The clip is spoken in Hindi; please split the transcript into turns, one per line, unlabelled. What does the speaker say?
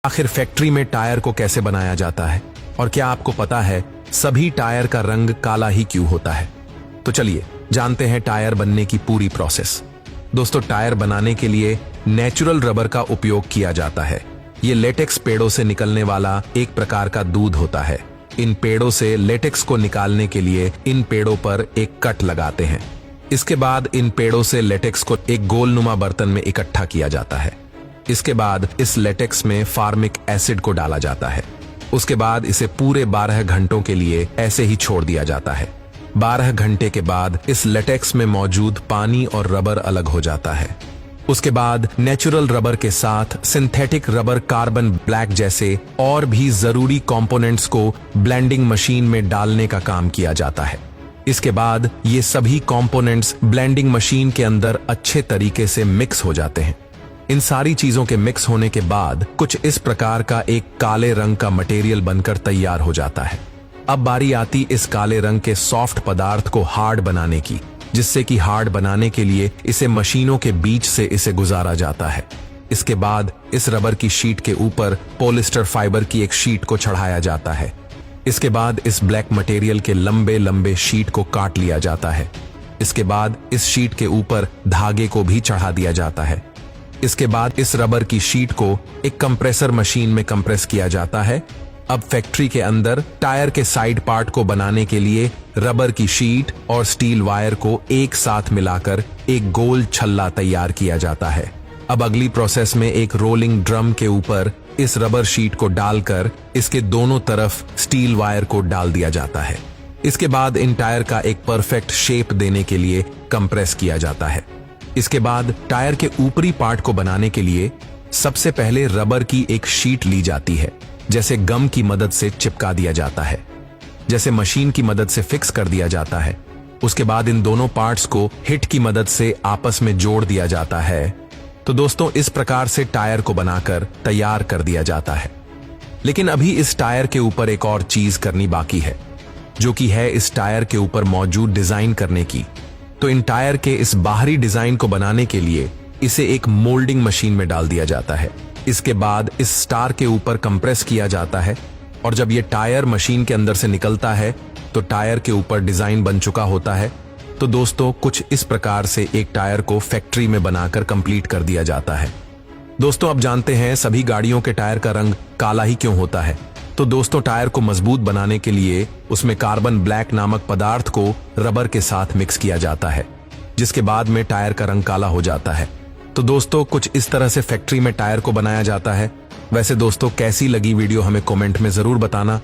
आखिर फैक्ट्री में टायर को कैसे बनाया जाता है और क्या आपको पता है सभी टायर का रंग काला ही क्यों होता है? तो चलिए जानते हैं टायर बनने की पूरी प्रोसेस। दोस्तों, टायर बनाने के लिए नेचुरल रबर का उपयोग किया जाता है। ये लेटेक्स पेड़ों से निकलने वाला एक प्रकार का दूध होता है। इन पेड़ों से लेटेक्स को निकालने के लिए इन पेड़ों पर एक कट लगाते हैं। इसके बाद इन पेड़ों से लेटेक्स को एक गोलनुमा बर्तन में इकट्ठा किया जाता है। इसके बाद इस लेटेक्स में फार्मिक एसिड को डाला जाता है। उसके बाद इसे पूरे 12 घंटों के लिए ऐसे ही छोड़ दिया जाता है। 12 घंटे के बाद इस लेटेक्स में मौजूद पानी और रबर अलग हो जाता है। उसके बाद नेचुरल रबर के साथ सिंथेटिक रबर, कार्बन ब्लैक जैसे और भी जरूरी कंपोनेंट्स को ब्लेंडिंग मशीन में डालने का काम किया जाता है। इसके बाद ये सभी कंपोनेंट्स ब्लेंडिंग मशीन के अंदर अच्छे तरीके से मिक्स हो जाते हैं। इन सारी चीजों के मिक्स होने के बाद कुछ इस प्रकार का एक काले रंग का मटेरियल बनकर तैयार हो जाता है। अब बारी आती इस काले रंग के सॉफ्ट पदार्थ को हार्ड बनाने की, जिससे कि हार्ड बनाने के लिए इसे मशीनों के बीच से इसे गुजारा जाता है। इसके बाद इस रबर की शीट के ऊपर पॉलिस्टर फाइबर की एक शीट को चढ़ाया जाता है। इसके बाद इस ब्लैक मटेरियल के लंबे लंबे शीट को काट लिया जाता है। इसके बाद इस शीट के ऊपर धागे को भी चढ़ा दिया जाता है। इसके बाद इस रबर की शीट को एक कंप्रेसर मशीन में कंप्रेस किया जाता है। अब फैक्ट्री के अंदर टायर के साइड पार्ट को बनाने के लिए रबर की शीट और स्टील वायर को एक साथ मिलाकर एक गोल छल्ला तैयार किया जाता है। अब अगली प्रोसेस में एक रोलिंग ड्रम के ऊपर इस रबर शीट को डालकर इसके दोनों तरफ स्टील वायर को डाल दिया जाता है। इसके बाद इन टायर का एक परफेक्ट शेप देने के लिए कंप्रेस किया जाता है। इसके बाद टायर के ऊपरी पार्ट को बनाने के लिए सबसे पहले रबर की एक शीट ली जाती है, जैसे गम की मदद से चिपका दिया जाता है, जैसे मशीन की मदद से फिक्स कर दिया जाता है। उसके बाद इन दोनों पार्ट्स को हिट की मदद से आपस में जोड़ दिया जाता है। तो दोस्तों, इस प्रकार से टायर को बनाकर तैयार कर दिया जाता है। लेकिन अभी इस टायर के ऊपर एक और चीज करनी बाकी है, जो कि है इस टायर के ऊपर मौजूद डिजाइन करने की। तो इन टायर के इस बाहरी डिजाइन को बनाने के लिए इसे एक मोल्डिंग मशीन में डाल दिया जाता है। इसके बाद इस स्टार के ऊपर कंप्रेस किया जाता है और जब ये टायर मशीन के अंदर से निकलता है तो टायर के ऊपर डिजाइन बन चुका होता है। तो दोस्तों, कुछ इस प्रकार से एक टायर को फैक्ट्री में बनाकर कंप्लीट कर दिया जाता है। दोस्तों, अब जानते हैं सभी गाड़ियों के टायर का रंग काला ही क्यों होता है। तो दोस्तों, टायर को मजबूत बनाने के लिए उसमें कार्बन ब्लैक नामक पदार्थ को रबर के साथ मिक्स किया जाता है, जिसके बाद में टायर का रंग काला हो जाता है। तो दोस्तों, कुछ इस तरह से फैक्ट्री में टायर को बनाया जाता है। वैसे दोस्तों, कैसी लगी वीडियो हमें कमेंट में जरूर बताना।